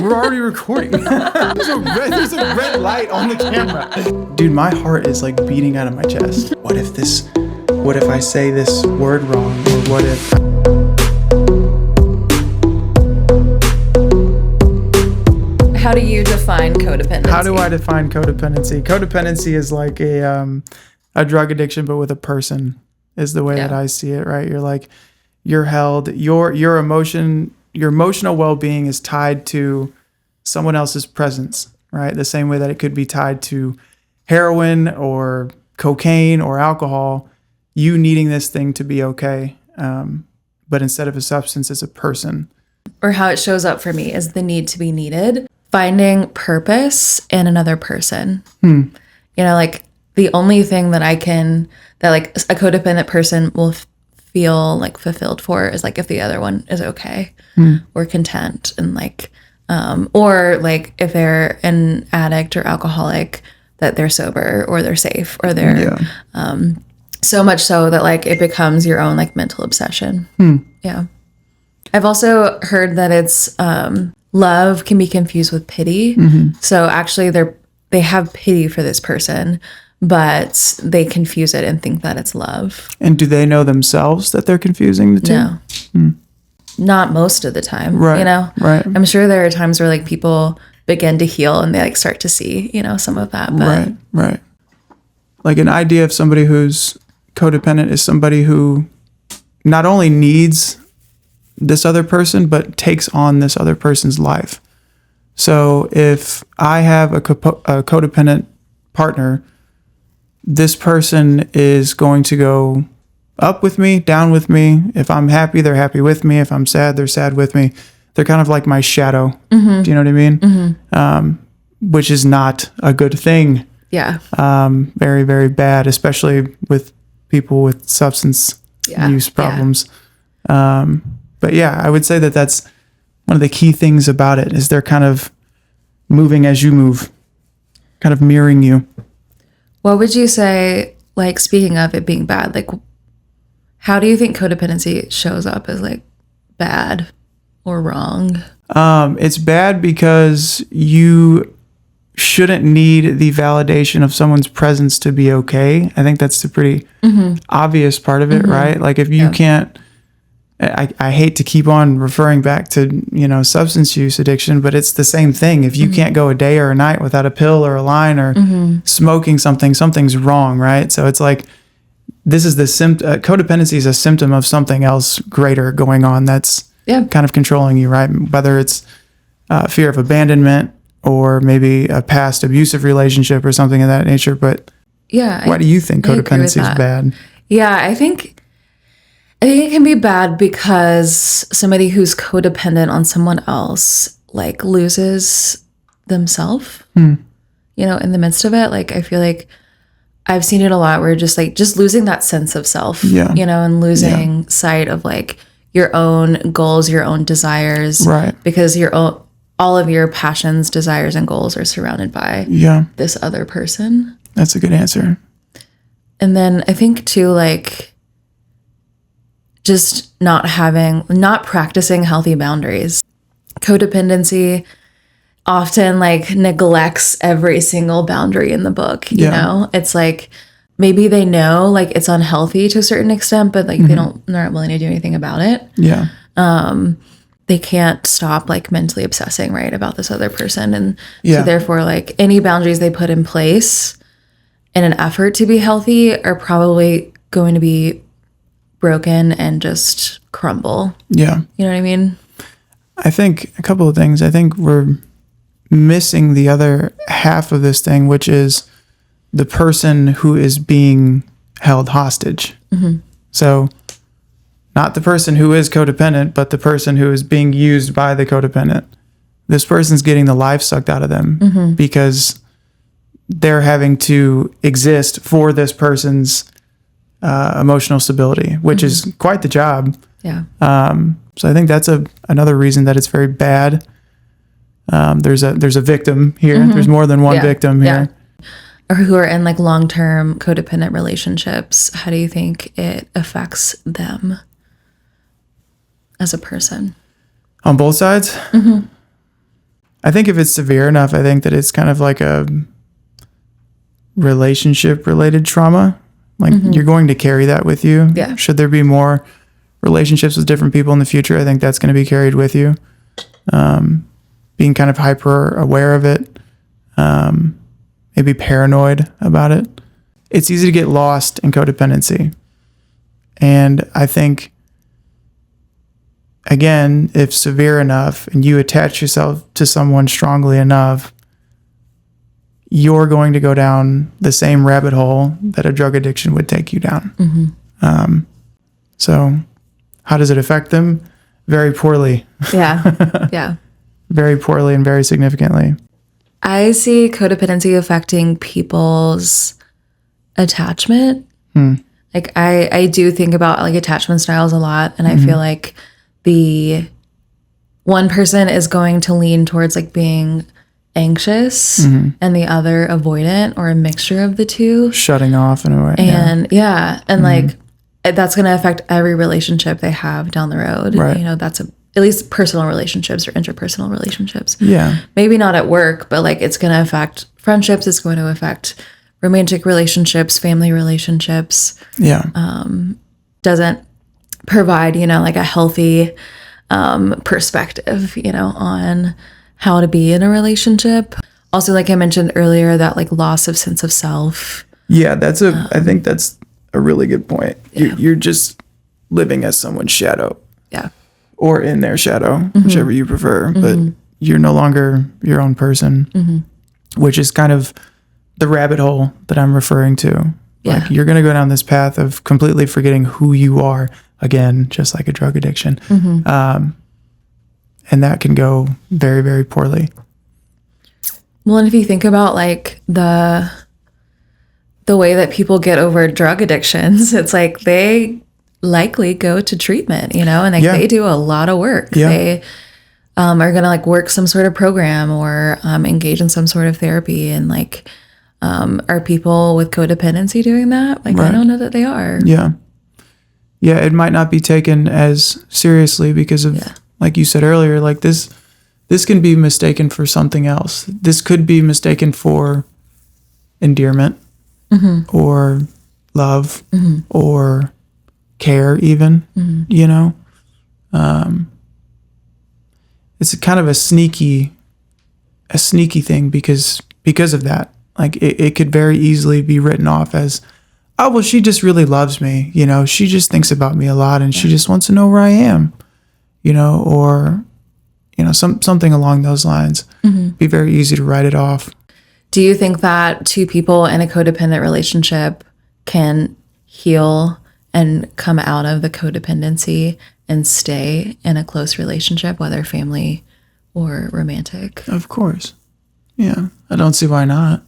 We're already recording. There's a red light on the camera. Dude, my heart is like beating out of my chest. What if I say this word wrong? Or what if... How do you define codependency? How do I define codependency? Codependency is like a drug addiction, but with a person is the way that I see it, right? You're held, your emotional well-being is tied to someone else's presence, right? The same way that it could be tied to heroin or cocaine or alcohol, you needing this thing to be okay. But instead of a substance, it's a person. Or how it shows up for me is the need to be needed, finding purpose in another person. You know, like the only thing that like a codependent person will feel like fulfilled for is like if the other one is okay or content, and like or like if they're an addict or alcoholic, that they're sober or they're safe or they're so much so that like it becomes your own like mental obsession. Yeah. I've also heard that it's love can be confused with pity. So actually they have pity for this person, but they confuse it and think that it's love. And do they know themselves that they're confusing the two? No. Not most of the time, right, you know? Right. I'm sure there are times where like people begin to heal and they like start to see, you know, some of that. But Right. Like an idea of somebody who's codependent is somebody who not only needs this other person, but takes on this other person's life. So if I have a codependent partner, this person is going to go up with me, down with me. If I'm happy, they're happy with me. If I'm sad, they're sad with me. They're kind of like my shadow. Do you know what I mean? Which is not a good thing. Yeah. Very, very bad, especially with people with substance use problems. But yeah, I would say that that's one of the key things about it is they're kind of moving as you move, kind of mirroring you. What would you say, like, speaking of it being bad, like, how do you think codependency shows up as, like, bad or wrong? It's bad because you shouldn't need the validation of someone's presence to be okay. I think that's the pretty obvious part of it, right? Like, if you can't... I hate to keep on referring back to, you know, substance use addiction, but it's the same thing. If you can't go a day or a night without a pill or a line or smoking something, something's wrong, right? So it's like, this is the codependency is a symptom of something else greater going on that's kind of controlling you, right? Whether it's fear of abandonment or maybe a past abusive relationship or something of that nature. But why do you think codependency is bad? Yeah, I think it can be bad because somebody who's codependent on someone else like loses themselves, you know, in the midst of it. Like, I feel like I've seen it a lot where just losing that sense of self, you know, and losing sight of like your own goals, your own desires, right? Because all of your passions, desires, and goals are surrounded by this other person. That's a good answer. And then I think too, like, just not practicing healthy boundaries. Codependency often like neglects every single boundary in the book, you know? It's like, maybe they know like it's unhealthy to a certain extent, but like they're not willing to do anything about it. Yeah. They can't stop like mentally obsessing, right, about this other person. And so therefore like any boundaries they put in place in an effort to be healthy are probably going to be broken and just crumble. Yeah. You know what I mean? I think a couple of things. I think we're missing the other half of this thing, which is the person who is being held hostage. So not the person who is codependent, but the person who is being used by the codependent. This person's getting the life sucked out of them because they're having to exist for this person's emotional stability, which is quite the job. Yeah. So I think that's another reason that it's very bad. There's a victim here. There's more than one victim here. Or who are in like long-term codependent relationships. How do you think it affects them as a person? On both sides? I think if it's severe enough, I think that it's kind of like a relationship related trauma. Like you're going to carry that with you. Yeah. Should there be more relationships with different people in the future, I think that's going to be carried with you. Being kind of hyper aware of it, maybe paranoid about it. It's easy to get lost in codependency. And I think, again, if severe enough and you attach yourself to someone strongly enough, you're going to go down the same rabbit hole that a drug addiction would take you down. So how does it affect them? Very poorly. Yeah. Yeah. Very poorly and very significantly. I see codependency affecting people's attachment. Like I do think about like attachment styles a lot, and I feel like the one person is going to lean towards like being anxious and the other avoidant, or a mixture of the two. Shutting off in a way. And and like that's going to affect every relationship they have down the road. Right. You know, that's at least personal relationships or interpersonal relationships. Yeah. Maybe not at work, but like it's going to affect friendships. It's going to affect romantic relationships, family relationships. Yeah. Doesn't provide, you know, like a healthy perspective, you know, on how to be in a relationship. Also, like I mentioned earlier, that like loss of sense of self. Yeah, I think that's a really good point. You're just living as someone's shadow. Yeah. Or in their shadow, whichever you prefer. But you're no longer your own person, which is kind of the rabbit hole that I'm referring to. Yeah. Like you're going to go down this path of completely forgetting who you are, again, just like a drug addiction. And that can go very, very poorly. Well, and if you think about like the way that people get over drug addictions, it's like they likely go to treatment, you know, and like they do a lot of work. Yeah. They are going to like work some sort of program or engage in some sort of therapy. And like, are people with codependency doing that? Like, I don't know that they are. Yeah. Yeah, it might not be taken as seriously because of, like you said earlier, like this can be mistaken for something else. This could be mistaken for endearment or love or care even, you know? It's kind of a sneaky thing because of that. Like it could very easily be written off as, oh, well, she just really loves me. You know, she just thinks about me a lot and she just wants to know where I am, you know, or, you know, something along those lines. Be very easy to write it off. Do you think that two people in a codependent relationship can heal and come out of the codependency and stay in a close relationship, whether family or romantic? Of course. Yeah. I don't see why not.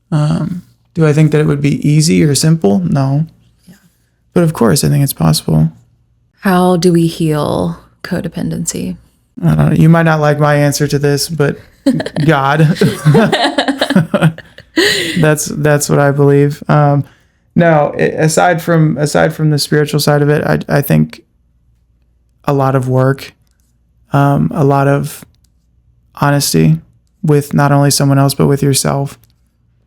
Do I think that it would be easy or simple? No. Yeah. But of course, I think it's possible. How do we heal codependency? I don't know. You might not like my answer to this, but God. That's what I believe. No, aside from the spiritual side of it, I think a lot of work, a lot of honesty with not only someone else but with yourself,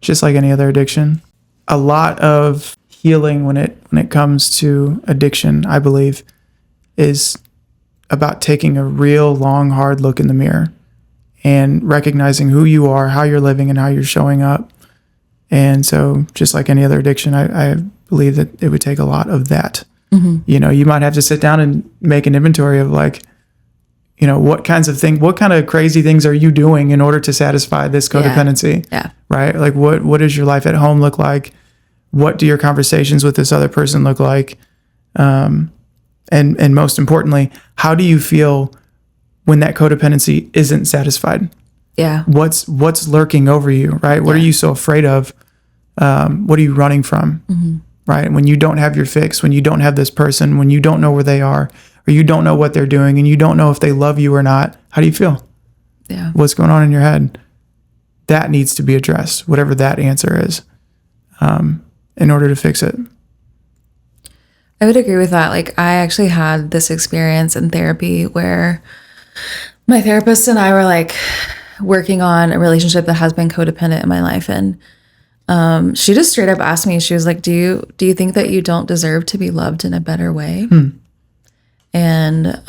just like any other addiction. A lot of healing when it comes to addiction, I believe, is about taking a real long, hard look in the mirror and recognizing who you are, how you're living, and how you're showing up. And so just like any other addiction, I believe that it would take a lot of that. You know, you might have to sit down and make an inventory of like, you know, what kind of crazy things are you doing in order to satisfy this codependency? Yeah. Right? Like what does your life at home look like? What do your conversations with this other person look like? And most importantly, how do you feel when that codependency isn't satisfied? Yeah. What's lurking over you, right? What are you so afraid of? What are you running from? Right? When you don't have your fix, when you don't have this person, when you don't know where they are, or you don't know what they're doing, and you don't know if they love you or not, how do you feel? Yeah. What's going on in your head? That needs to be addressed, whatever that answer is, in order to fix it. I would agree with that. Like, I actually had this experience in therapy where My therapist and I were like working on a relationship that has been codependent in my life. And she just straight up asked me, she was like, do you think that you don't deserve to be loved in a better way? And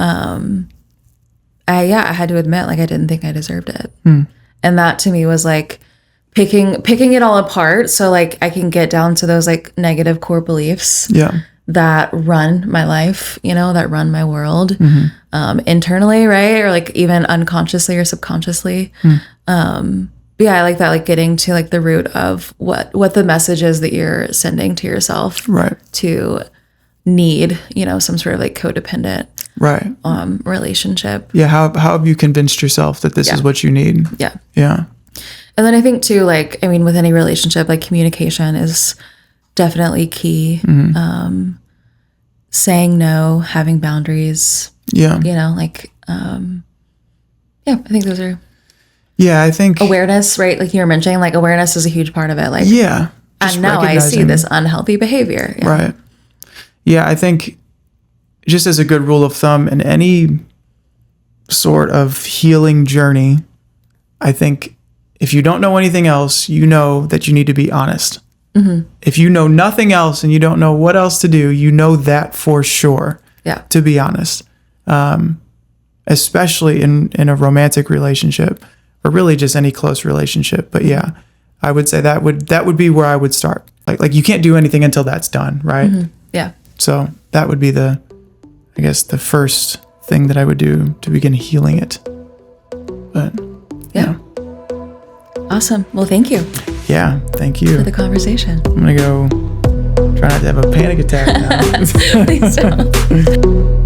I had to admit, like, I didn't think I deserved it. And that to me was like picking it all apart. So like I can get down to those like negative core beliefs that run my life, you know, that run my world internally, right? Or like even unconsciously or subconsciously. But yeah, I like that, like getting to like the root of what the message is that you're sending to yourself, right? To need, you know, some sort of like codependent relationship. Yeah. How have you convinced yourself that this is what you need? Yeah. Yeah. And then I think too, like, I mean, with any relationship, like communication is definitely key. Saying no, having boundaries. Yeah. You know, like, I think those are. Yeah, I think awareness, right? Like you were mentioning, like awareness is a huge part of it. Like, and now I see this unhealthy behavior. Yeah. Right. Yeah, I think just as a good rule of thumb in any sort of healing journey, I think if you don't know anything else, you know that you need to be honest. If you know nothing else and you don't know what else to do, you know that for sure. Yeah. To be honest, especially in a romantic relationship. Or really just any close relationship. But yeah, I would say that would be where I would start. Like you can't do anything until that's done, right? Yeah. So that would be the first thing that I would do to begin healing it. But yeah. Awesome. Well, thank you. Yeah, thank you. For the conversation. I'm going to go try not to have a panic attack now. Please don't.